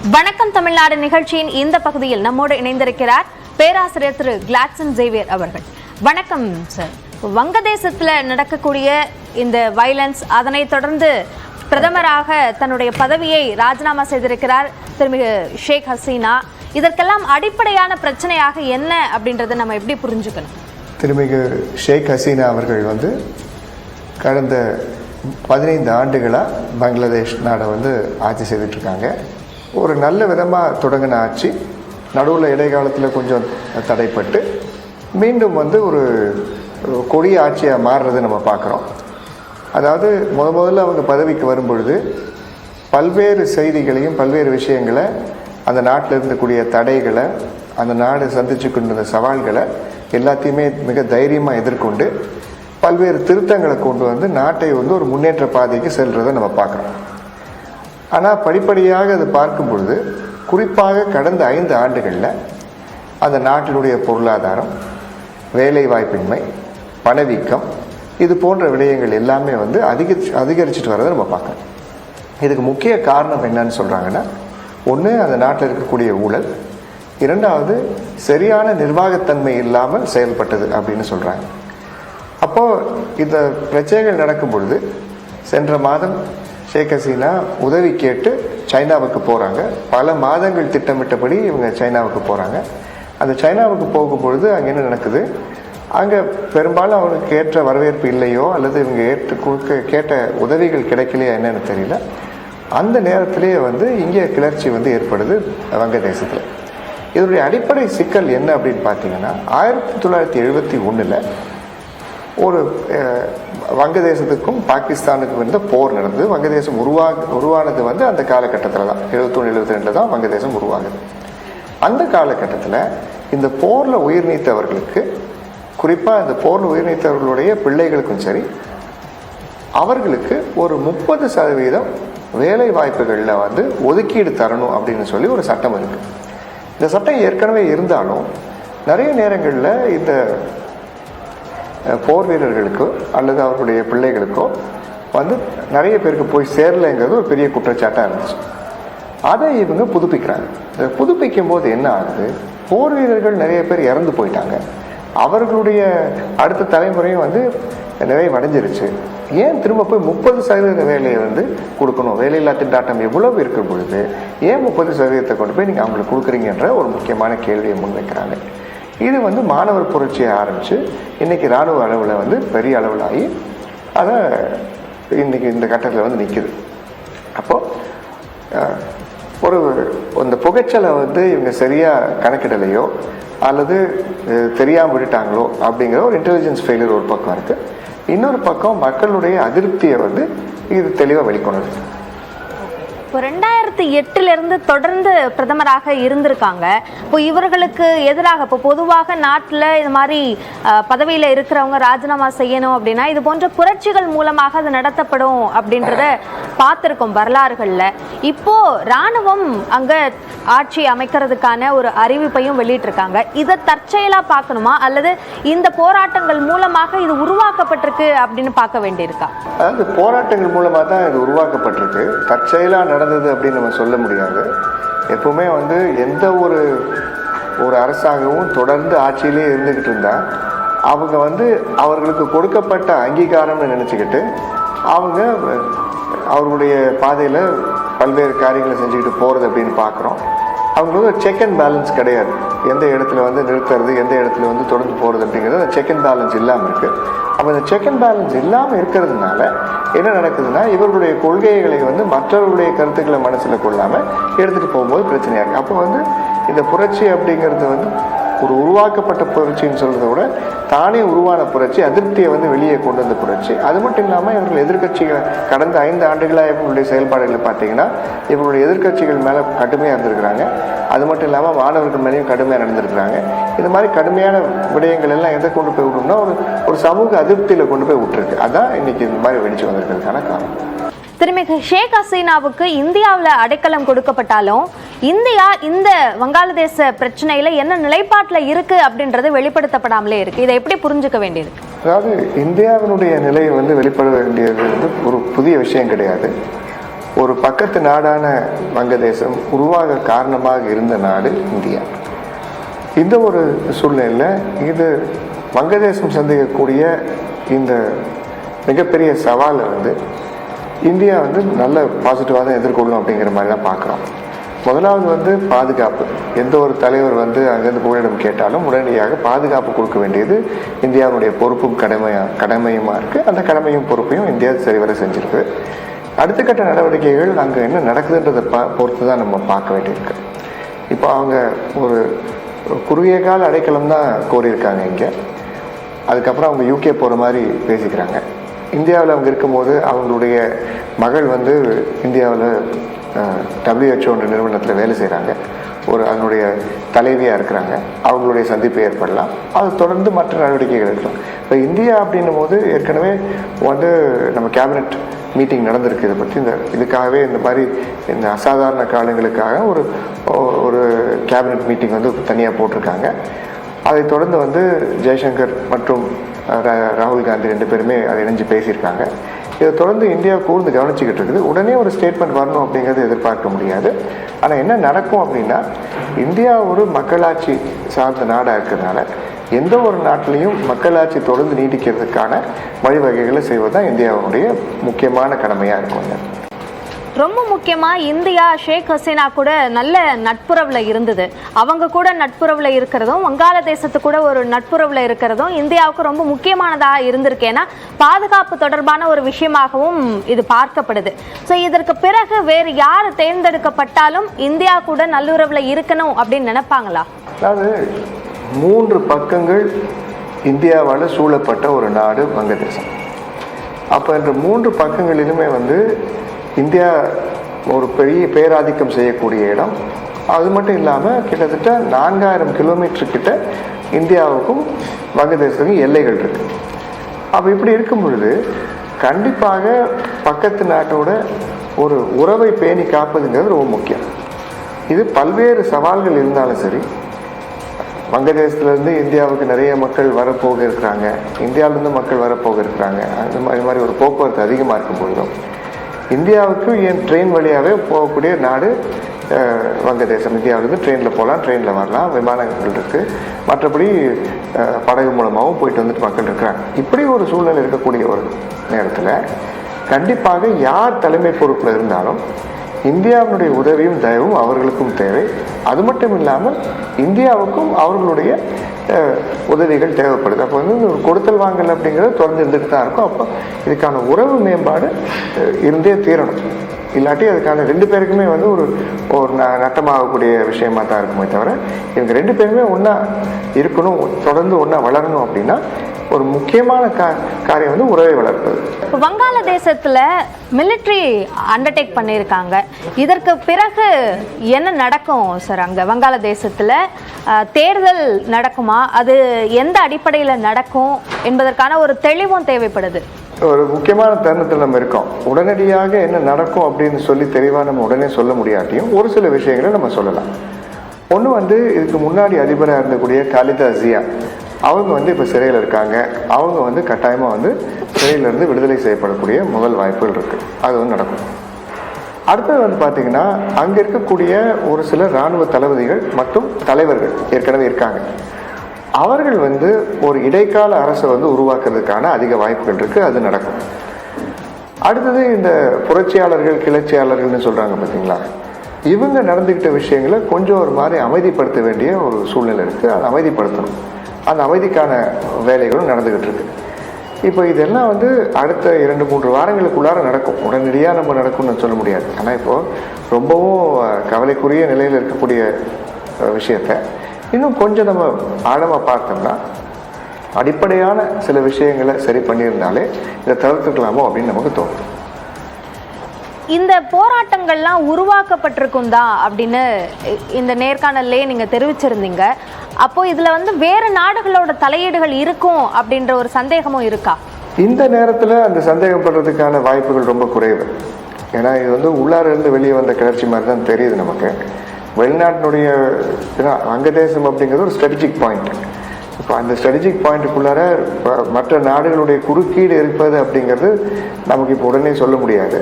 வணக்கம் தமிழ்நாடு நிகழ்ச்சியின் இந்த பகுதியில் நம்மோடு இணைந்திருக்கிறார் பேராசிரியர் திரு கிளாட்சன் சேவியர் அவர்கள். வணக்கம் சார். வங்கதேசத்தில் நடக்கக்கூடிய இந்த வயலன்ஸ், அதனை தொடர்ந்து பிரதமராக தன்னுடைய பதவியை ராஜினாமா செய்திருக்கிறார் திருமிகு ஷேக் ஹசீனா. இதற்கெல்லாம் அடிப்படையான பிரச்சனையாக என்ன அப்படின்றத நம்ம எப்படி புரிஞ்சுக்கணும்? திருமிகு ஷேக் ஹசீனா அவர்கள் கடந்த 15 ஆண்டுகளாக பங்களாதேஷ் நாடை ஆட்சி செய்துட்ருக்காங்க. ஒரு நல்ல விதமாக தொடங்கின ஆட்சி நடுவில் இடைக்காலத்தில் கொஞ்சம் தடைப்பட்டு மீண்டும் ஒரு கொடிய ஆட்சியாக மாறுறதை நம்ம பார்க்குறோம். அதாவது முதல்ல அவங்க பதவிக்கு வரும்பொழுது பல்வேறு செய்திகளையும் பல்வேறு விஷயங்களை, அந்த நாட்டில் இருந்தக்கூடிய தடைகளை, அந்த நாடு சந்திச்சு கொண்டிருந்த சவால்களை எல்லாத்தையுமே மிக தைரியமாக எதிர்கொண்டு பல்வேறு திருத்தங்களை கொண்டு நாட்டை ஒரு முன்னேற்ற பாதைக்கு செல்றதை நம்ம பார்க்குறோம். ஆனால் படிப்படியாக அதை பார்க்கும் பொழுது, குறிப்பாக கடந்த 5 ஆண்டுகளில் அந்த நாட்டினுடைய பொருளாதாரம், வேலை வாய்ப்பின்மை, பணவீக்கம், இது போன்ற விடயங்கள் எல்லாமே அதிகரிச்சுட்டு வரதை நம்ம பார்க்குறோம். இதுக்கு முக்கிய காரணம் என்னன்னு சொல்கிறாங்கன்னா, ஒன்று அந்த நாட்டில் இருக்கக்கூடிய ஊழல், இரண்டாவது சரியான நிர்வாகத்தன்மை இல்லாமல் செயல்பட்டது அப்படின்னு சொல்கிறாங்க. அப்போது இந்த பிரச்சனைகள் நடக்கும் பொழுது சென்ற மாதம் ஷேக் ஹசீனா உதவி கேட்டு சைனாவுக்கு போகிறாங்க. பல மாதங்கள் திட்டமிட்டபடி இவங்க சைனாவுக்கு போகிறாங்க. அந்த சைனாவுக்கு போகும்பொழுது அங்கே என்ன நடக்குது, அங்கே பெரும்பாலும் அவங்களுக்கு ஏற்ற வரவேற்பு இல்லையோ அல்லது இவங்க கேட்ட உதவிகள் கிடைக்கலையா என்னன்னு தெரியல. அந்த நேரத்திலேயே இங்கே கிளர்ச்சி ஏற்படுது வங்கதேசத்தில். இதனுடைய அடிப்படை சிக்கல் என்ன அப்படின்னு பார்த்தீங்கன்னா, 1971 ஒரு வங்கதேசத்துக்கும் பாகிஸ்தானுக்கும் போர் நடந்தது. வங்கதேசம் உருவானது அந்த காலகட்டத்தில் தான், 71-72 தான் வங்கதேசம் உருவாகுது. அந்த காலகட்டத்தில் இந்த போரில் உயிர் நீத்தவர்களுக்கு, குறிப்பாக இந்த போரில் உயிர் நீத்தவர்களுடைய பிள்ளைகளுக்கும் சரி, அவர்களுக்கு ஒரு 30% வேலை வாய்ப்புகளில் ஒதுக்கீடு தரணும் அப்படின்னு சொல்லி ஒரு சட்டம் இருக்குது. இந்த சட்டம் ஏற்கனவே இருந்தாலும் நிறைய நேரங்களில் இந்த போர் வீரர்களுக்கோ அல்லது அவர்களுடைய பிள்ளைகளுக்கோ நிறைய பேருக்கு போய் சேரலைங்கிறது ஒரு பெரிய குற்றச்சாட்டாக இருந்துச்சு. அதை இவங்க புதுப்பிக்கிறாங்க. இதை புதுப்பிக்கும் போது என்ன ஆகுது, போர் வீரர்கள் நிறைய பேர் இறந்து போயிட்டாங்க. அவர்களுடைய அடுத்த தலைமுறையும் நிறைவடைஞ்சிருச்சு. ஏன் திரும்ப போய் 30% வேலையை கொடுக்கணும்? வேலையில்லா திண்டாட்டம் எவ்வளவு இருக்கும் பொழுது ஏன் 30% கொண்டு போய் நீங்கள் அவங்களுக்கு கொடுக்குறீங்கன்ற ஒரு முக்கியமான கேள்வியை முன்வைக்கிறாங்க. இது மாணவர் புரட்சியை ஆரம்பித்து இன்றைக்கி இராணுவ அளவில் பெரிய அளவில் ஆகி அதை இன்றைக்கி இந்த கட்டத்தில் நிற்கிது. அப்போது அந்த புகைச்சலை இவங்க சரியாக கணக்கிடலையோ அல்லது தெரியாமல் விட்டுட்டாங்களோ அப்படிங்கிற ஒரு இன்டெலிஜென்ஸ் ஃபெயிலியர் ஒரு பக்கம் இருக்குது. இன்னொரு பக்கம் மக்களுடைய அதிருப்தியை இது தெளிவாக வெளிக்கொணருது. இப்போ 2008 தொடர்ந்து பிரதமராக இருந்திருக்காங்க. இப்போ இவர்களுக்கு எதிராக இப்போ பொதுவாக நாட்டில் இது மாதிரி பதவியில் இருக்கிறவங்க ராஜினாமா செய்யணும் அப்படின்னா இது போன்ற புரட்சிகள் மூலமாக அது நடத்தப்படும் அப்படின்றத பார்த்துருக்கோம் வரலாறுகளில். இப்போ இராணுவம் அங்கே ஆட்சி அமைக்கிறதுக்கான ஒரு அறிவிப்பையும் வெளியிட்டிருக்காங்க. இதை தற்செயலாக பார்க்கணுமா அல்லது இந்த போராட்டங்கள் மூலமாக இது உருவாக்கப்பட்டிருக்கு அப்படின்னு பார்க்க வேண்டியிருக்கா? அதாவது போராட்டங்கள் மூலமாக தான் இது உருவாக்கப்பட்டிருக்கு, தற்செயலாக நடந்தது அப்படின்னு நம்ம சொல்ல முடியாது. எப்பவுமே எந்த ஒரு அரசாங்கமும் தொடர்ந்து ஆட்சியிலே இருந்துக்கிட்டு இருந்தால் அவங்க அவர்களுக்கு கொடுக்கப்பட்ட அங்கீகாரம்னு நினச்சிக்கிட்டு அவங்க அவர்களுடைய பாதையில் பல்வேறு காரியங்களை செஞ்சுக்கிட்டு போகிறது அப்படின்னு பார்க்குறோம். அவங்களுக்கு ஒரு செக் அண்ட் பேலன்ஸ் கிடையாது. எந்த இடத்துல நிறுத்துறது, எந்த இடத்துல தொடர்ந்து போகிறது அப்படிங்கிறது அந்த செக் அண்ட் பேலன்ஸ் இல்லாமல் இருக்குது. அப்போ இந்த செக் அண்ட் பேலன்ஸ் இல்லாமல் இருக்கிறதுனால என்ன நடக்குதுன்னா, இவர்களுடைய கொள்கைகளை மற்றவர்களுடைய கருத்துக்களை மனசில் கொள்ளாமல் எடுத்துகிட்டு போகும்போது பிரச்சனையாக இருக்குது. அப்போ இந்த புரட்சி அப்படிங்கிறது ஒரு உருவாக்கப்பட்ட புரட்சின்னு சொல்கிறத விட தானே உருவான புரட்சி, அதிருப்தியை வெளியே கொண்டு வந்த புரட்சி. அது மட்டும் இல்லாமல் இவர்கள் எதிர்கட்சிகள் கடந்த 5 ஆண்டுகளாக இவங்களுடைய செயல்பாடுகளை பார்த்தீங்கன்னா இவங்களுடைய எதிர்கட்சிகள் மேலே கடுமையாக இருந்திருக்கிறாங்க. அது மட்டும் இல்லாமல் மாணவர்கள் மேலேயும் கடுமையாக நடந்திருக்கிறாங்க. இந்த மாதிரி கடுமையான விடயங்கள் எல்லாம் எதை கொண்டு போய் விடணும்னா ஒரு சமூக அதிருப்தியில் கொண்டு போய் விட்டுருக்கு. அதான் இன்னைக்கு இந்த மாதிரி வெடிச்சு வந்திருக்கிறதுக்கான காரணம். திருமிகு ஷேக் ஹசீனாவுக்கு இந்தியாவில் அடைக்கலம் கொடுக்கப்பட்டாலும் இந்தியா இந்த வங்காளதேச பிரச்சனையில என்ன நிலைப்பாட்டில் இருக்கு அப்படின்றது வெளிப்படுத்தப்படாமலே இருக்கு. இதை எப்படி புரிஞ்சுக்க வேண்டியது? அதாவது இந்தியாவினுடைய நிலை வெளிப்பட வேண்டியது ஒரு புதிய விஷயம் கிடையாது. ஒரு பக்கத்து நாடான வங்கதேசம் உருவாக காரணமாக இருந்த நாடு இந்தியா. இந்த ஒரு சூழ்நிலையில் இது வங்கதேசம் சந்திக்கக்கூடிய இந்த மிகப்பெரிய சவாலை வந்து இந்தியா வந்து நல்ல பாசிட்டிவாக தான் எதிர்கொள்ளும் அப்படிங்கிற மாதிரி தான் பார்க்குறோம். முதலாவது வந்து பாதுகாப்பு. எந்த ஒரு தலைவர் வந்து அங்கேருந்து புகலிடம் கேட்டாலும் உடனடியாக பாதுகாப்பு கொடுக்க வேண்டியது இந்தியாவுடைய பொறுப்பும் கடமையுமா இருக்குது. அந்த கடமையும் பொறுப்பையும் இந்தியா சரிவர செஞ்சுருக்கு. அடுத்த கட்ட நடவடிக்கைகள் அங்கே என்ன நடக்குதுன்றதை பொறுத்து தான் நம்ம பார்க்க வேண்டியிருக்கு. இப்போ அவங்க ஒரு குறுகிய கால அடைக்கலம் தான் கோரியிருக்காங்க இங்கே. அதுக்கப்புறம் அவங்க யூகே போகிற மாதிரி பேசிக்கிறாங்க. இந்தியாவில் அவங்க இருக்கும்போது அவங்களுடைய மகள் வந்து இந்தியாவில் WHO நிறுவனத்தில் வேலை செய்கிறாங்க. அதனுடைய தலைவியாக இருக்கிறாங்க. அவங்களுடைய சந்திப்பு ஏற்படலாம். அது தொடர்ந்து மற்ற நடவடிக்கைகள் இருக்கலாம். இப்போ இந்தியா அப்படின்னும் போது ஏற்கனவே வந்து நம்ம கேபினட் மீட்டிங் நடந்திருக்கு. இதை பற்றி இதுக்காகவே இந்த மாதிரி இந்த அசாதாரண காலங்களுக்காக ஒரு கேபினட் மீட்டிங் வந்து தனியாக போட்டிருக்காங்க. அதை தொடர்ந்து வந்து ஜெய்சங்கர் மற்றும் ராகுல் காந்தி 2 பேருமே அதை இணைஞ்சு பேசியிருக்காங்க. இதை தொடர்ந்து இந்தியா கூர்ந்து கவனிச்சுக்கிட்டு இருக்குது. உடனே ஒரு ஸ்டேட்மெண்ட் வரணும் அப்படிங்கிறது எதிர்பார்க்க முடியாது. ஆனால் என்ன நடக்கும் அப்படின்னா, இந்தியா ஒரு மக்களாட்சி சார்ந்த நாடாக இருக்கிறதுனால எந்த ஒரு நாட்டிலையும் மக்களாட்சி தொடர்ந்து நீடிக்கிறதுக்கான வழிவகைகளை செய்வது தான் இந்தியாவுடைய முக்கியமான கடமையாக இருக்கும். ரொம்ப முக்கியமாக இந்தியா ஷேக் ஹசீனா கூட நல்ல நட்புறவில் இருந்தது. அவங்க கூட நட்புறவில் இருக்கிறதும் வங்காளதேசத்து கூட ஒரு நட்புறவில் இருக்கிறதும் இந்தியாவுக்கு ரொம்ப முக்கியமானதாக இருந்திருக்கு. ஏன்னா பாதுகாப்பு தொடர்பான ஒரு விஷயமாகவும் இது பார்க்கப்படுது. ஸோ இதற்கு பிறகு வேறு யார் தேர்ந்தெடுக்கப்பட்டாலும் இந்தியா கூட நல்லுறவில் இருக்கணும் அப்படின்னு நினைப்பாங்களா? அதாவது 3 பக்கங்கள் இந்தியாவால் சூழப்பட்ட ஒரு நாடு வங்கதேசம். அப்போ இந்த 3 பக்கங்களிலுமே வந்து இந்தியா ஒரு பெரிய பேராதிக்கம் செய்யக்கூடிய இடம். அது மட்டும் இல்லாமல் கிட்டத்தட்ட 4000 கிலோமீட்டர் கிட்ட இந்தியாவுக்கும் வங்கதேசத்துக்கும் எல்லைகள் இருக்கு. அப்போ இப்படி இருக்கும் பொழுது கண்டிப்பாக பக்கத்து நாட்டோட ஒரு உறவை பேணி காப்பதுங்கிறது ரொம்ப முக்கியம். இது பல்வேறு சவால்கள் இருந்தாலும் சரி, வங்கதேசத்துலேருந்து இந்தியாவுக்கு நிறைய மக்கள் வரப்போக இருக்கிறாங்க, இந்தியாவிலேருந்து மக்கள் வரப்போக இருக்கிறாங்க. அது மாதிரி ஒரு போக்குவரத்து அதிகமாக இருக்கும் பொழுதும் இந்தியாவுக்கு ஏன் ட்ரெயின் வழியாகவே போகக்கூடிய நாடு வங்கதேசம். இந்தியாவிலேருந்து ட்ரெயினில் போகலாம், ட்ரெயினில் வரலாம், விமானங்கள் இருக்குது, மற்றபடி படகு மூலமாகவும் போயிட்டு வந்துட்டு மக்கள் இருக்கிறாங்க. இப்படி ஒரு சூழ்நிலை இருக்கக்கூடிய ஒரு நேரத்தில் கண்டிப்பாக யார் தலைமை பொறுப்பில் இருந்தாலும் இந்தியாவினுடைய உதவியும் தயவும் அவர்களுக்கும் தேவை. அது மட்டும் இல்லாமல் இந்தியாவுக்கும் அவர்களுடைய உதவிகள் தேவைப்படுது. அப்போ வந்து ஒரு கொடுத்தல் வாங்கல் அப்படிங்கிறது தொடர்ந்து இருந்துட்டு தான் இருக்கும். அப்போ இதுக்கான உறவு மேம்பாடு இருந்தே தீரணும். இல்லாட்டி அதுக்கான 2 பேருக்குமே வந்து ஒரு நட்டமாகக்கூடிய விஷயமா தான் இருக்குமே தவிர, இவங்க 2 பேருமே ஒன்றா இருக்கணும், தொடர்ந்து ஒன்றா வளரணும் அப்படின்னா ஒரு முக்கியமான காரியம் வந்து உறவை வளர்ப்பது. வங்காளதேசத்தில் மிலிட்ரி அண்டர்டேக் பண்ணியிருக்காங்க. இதற்கு பிறகு என்ன நடக்கும் சார்? அங்கே வங்காளதேசத்தில் தேர்தல் நடக்குமா? அது எந்த அடிப்படையில் நடக்கும் என்பதற்கான ஒரு தெளிவும் தேவைப்படுது. ஒரு முக்கியமான தருணத்தில் நம்ம இருக்கோம். உடனடியாக என்ன நடக்கும் அப்படின்னு சொல்லி தெளிவாக நம்ம உடனே சொல்ல முடியாட்டியும் ஒரு சில விஷயங்களை நம்ம சொல்லலாம். ஒன்று வந்து இதுக்கு முன்னாடி அதிபராக இருந்தக்கூடிய காலிதா ஜியா, அவங்க வந்து இப்போ சிறையில் இருக்காங்க. அவங்க வந்து கட்டாயமாக வந்து சிறையிலேருந்து விடுதலை செய்யப்படக்கூடிய முதல் வாய்ப்புகள் இருக்குது. அது வந்து நடக்கும். அடுத்தது வந்து பார்த்திங்கன்னா, அங்கே இருக்கக்கூடிய ஒரு சில இராணுவ தளபதிகள் மற்றும் தலைவர்கள் ஏற்கனவே இருக்காங்க. அவர்கள் வந்து ஒரு இடைக்கால அரசை வந்து உருவாக்குறதுக்கான அதிக வாய்ப்புகள் இருக்குது. அது நடக்கும். அடுத்தது இந்த புரட்சியாளர்கள் கிளர்ச்சியாளர்கள்னு சொல்கிறாங்க பார்த்தீங்களா, இவங்க நடந்துக்கிட்ட விஷயங்களை கொஞ்சம் ஒரு மாதிரி அமைதிப்படுத்த வேண்டிய ஒரு சூழ்நிலை இருக்குது. அதை அமைதிப்படுத்தணும். அந்த அமைதிக்கான வேலைகளும் நடந்துக்கிட்டு இருக்கு. இப்போ இதெல்லாம் வந்து அடுத்த 2-3 வாரங்களுக்குள்ளார நடக்கும். உடனடியாக நம்ம நடக்கும்னு சொல்ல முடியாது. ஆனால் இப்போது ரொம்பவும் கவலைக்குரிய நிலையில் இருக்கக்கூடிய விஷயத்த இன்னும் கொஞ்சம் நம்ம ஆழமாக பார்த்தோம்னா, அடிப்படையான சில விஷயங்களை சரி பண்ணியிருந்தாலே இதை தவிர்த்துக்கலாமோ அப்படின்னு நமக்கு தோணும். இந்த போராட்டங்கள்லாம் உருவாக்கப்பட்டிருக்கும் தான் அப்படின்னு இந்த நேர்காணல்லே நீங்கள் தெரிவிச்சிருந்தீங்க. அப்போ இதில் வந்து வேறு நாடுகளோட தலையீடுகள் இருக்கும் அப்படின்ற ஒரு சந்தேகமும் இருக்கா? இந்த நேரத்தில் அந்த சந்தேகப்படுறதுக்கான வாய்ப்புகள் ரொம்ப குறைவு. ஏன்னா இது வந்து உள்ளார இருந்து வெளியே வந்த கிளர்ச்சி மாதிரி தான் தெரியுது நமக்கு. வெளிநாட்டினுடைய வங்கதேசம் அப்படிங்கிறது ஒரு ஸ்ட்ராட்டஜிக் பாயிண்ட். இப்போ அந்த ஸ்ட்ராட்டஜிக் பாயிண்ட்டுக்குள்ளார மற்ற நாடுகளுடைய குறுக்கீடு இருப்பது அப்படிங்கிறது நமக்கு இப்போ உடனே சொல்ல முடியாது.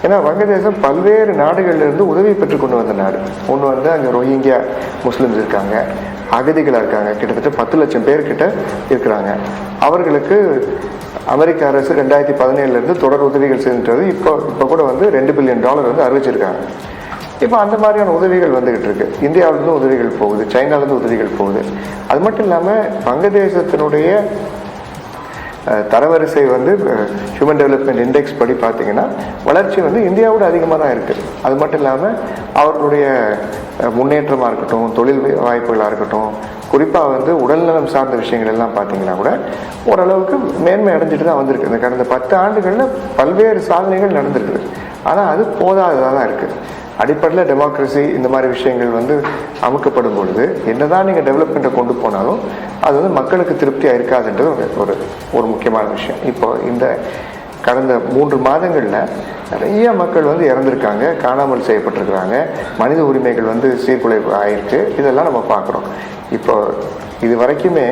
ஏன்னா வங்கதேசம் பல்வேறு நாடுகளிலிருந்து உதவி பெற்று கொண்டு வந்த நாடு. ஒன்று வந்து அங்கே ரோஹிங்கியா முஸ்லிம்ஸ் இருக்காங்க, அகதிகளாக இருக்காங்க, கிட்டத்தட்ட 10 லட்சம் பேர்கிட்ட இருக்கிறாங்க. அவர்களுக்கு அமெரிக்க அரசு 2017 தொடர் உதவிகள் செய்துன்றது. இப்போ கூட வந்து $2 பில்லியன் வந்து அறிவிச்சிருக்காங்க. இப்போ அந்த மாதிரியான உதவிகள் வந்துகிட்டு இருக்கு. இந்தியாவிலேருந்து உதவிகள் போகுது, சைனாலேருந்து உதவிகள் போகுது. அது மட்டும் இல்லாமல் வங்கதேசத்தினுடைய தரவரிசை வந்து ஹியூமன் டெவலப்மெண்ட் இண்டெக்ஸ் படி பார்த்தீங்கன்னா வளர்ச்சி வந்து இந்தியாவோட அதிகமாக தான் இருக்குது. அது மட்டும் இல்லாமல் அவர்களுடைய முன்னேற்றமாக இருக்கட்டும், தொழில் வாய்ப்புகளாக இருக்கட்டும், குறிப்பாக வந்து உடல்நலம் சார்ந்த விஷயங்கள் எல்லாம் பார்த்தீங்கன்னா கூட ஓரளவுக்கு மேன்மை அடைஞ்சிட்டு தான் வந்திருக்கு. இந்த கடந்த 10 ஆண்டுகளில் பல்வேறு சாதனைகள் நடந்திருக்குது. ஆனால் அது போதாததாக தான் இருக்குது. அடிப்படையில் டெமோக்ரஸி இந்த மாதிரி விஷயங்கள் வந்து அமுக்கப்படும் பொழுது என்னதான் நீங்கள் டெவலப்மெண்ட்டை கொண்டு போனாலும் அது வந்து மக்களுக்கு திருப்தியாக இருக்காதுன்றது ஒரு முக்கியமான விஷயம். இப்போ இந்த கடந்த 3 மாதங்களில் நிறைய மக்கள் வந்து இறந்துருக்காங்க, காணாமல் செய்யப்பட்டிருக்கிறாங்க, மனித உரிமைகள் வந்து சீர்குலைவு ஆயிருக்கு. இதெல்லாம் நம்ம பார்க்குறோம். இப்போ இது வரைக்குமே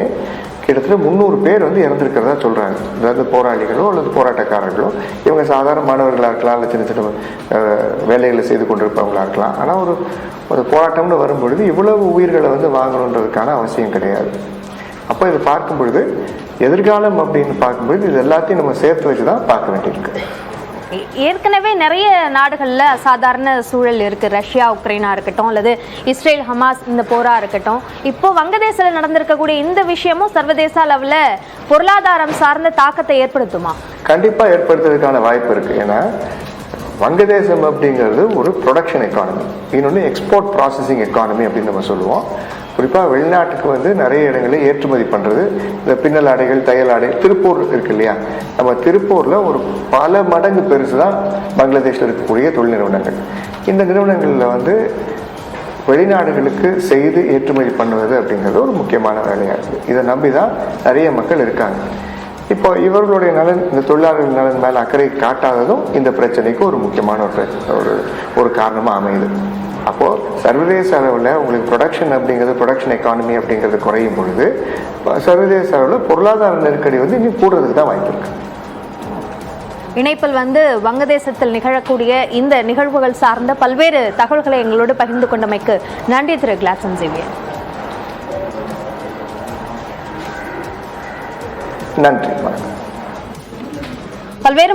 கிட்டத்தட்ட 300 பேர் வந்து இறந்துருக்கிறதா சொல்கிறாங்க. அதாவது போராளிகளோ அல்லது போராட்டக்காரர்களோ, இவங்க சாதாரண மாணவர்களாக இருக்கலாம், இல்லை சின்ன சின்ன வேலைகளை செய்து கொண்டிருப்பவங்களாக இருக்கலாம். ஆனால் ஒரு போராட்டம்னு வரும்பொழுது இவ்வளவு உயிர்களை வந்து வாங்கணுன்றதுக்கான அவசியம் கிடையாது. அப்போ இதை பார்க்கும் பொழுது எதிர்காலம் அப்படின்னு பார்க்கும்பொழுது இது எல்லாத்தையும் நம்ம சேர்த்து வச்சு தான் பார்க்க வேண்டியிருக்கு. ஏற்கனவே நிறைய நாடுகளில் அசாதாரண சூழல் இருக்கு. ரஷ்யா உக்ரைனா இருக்கட்டும், அல்லது இஸ்ரேல் ஹமாஸ் இந்த போரா இருக்கட்டும். இப்போ வங்கதேசத்தில் நடந்திருக்கக்கூடிய இந்த விஷயமும் சர்வதேச அளவில் பொருளாதாரம் சார்ந்த தாக்கத்தை ஏற்படுத்துமா? கண்டிப்பா ஏற்படுத்துறதுக்கான வாய்ப்பு இருக்கு. ஏன்னா வங்கதேசம் அப்படிங்கிறது ஒரு ப்ரொடக்ஷன் எக்கானமி, இன்னொன்று எக்ஸ்போர்ட் ப்ராசஸிங் எக்கானமி அப்படின்னு நம்ம சொல்லுவோம். குறிப்பாக வெளிநாட்டுக்கு வந்து நிறைய இடங்களில் ஏற்றுமதி பண்ணுறது. இந்த பின்னல் ஆடைகள், தையல் ஆடை, திருப்பூர் இருக்கு இல்லையா, நம்ம திருப்பூரில் ஒரு பல மடங்கு பெருசு தான் பங்களாதேஷில் இருக்கக்கூடிய தொழில் நிறுவனங்கள். இந்த நிறுவனங்களில் வந்து வெளிநாடுகளுக்கு செய்து ஏற்றுமதி பண்ணுவது அப்படிங்கிறது ஒரு முக்கியமான வேலையாக இருக்குது. இதை நம்பி தான் நிறைய மக்கள் இருக்காங்க. இப்போ இவர்களுடைய நலன், இந்த தொழிலாளர்கள் நலன் மேலே அக்கறை காட்டாததும் இந்த பிரச்சனைக்கு ஒரு முக்கியமான ஒரு காரணமாக அமையுது. அப்போது சர்வதேச அளவில் உங்களுக்கு ப்ரொடக்ஷன் எக்கானமி அப்படிங்கிறது குறையும் பொழுது சர்வதேச அளவில் பொருளாதார நெருக்கடி வந்து இன்னும் கூடுறதுக்கு தான் வாய்ப்பு இருக்கு. இணைப்பில் வந்து வங்கதேசத்தில் நிகழக்கூடிய இந்த நிகழ்வுகள் சார்ந்த பல்வேறு தகவல்களை எங்களோடு பகிர்ந்து கொண்டமைக்கு நன்றி திரு கிளாசன் சேவியர். நன்றி. பல்வேறு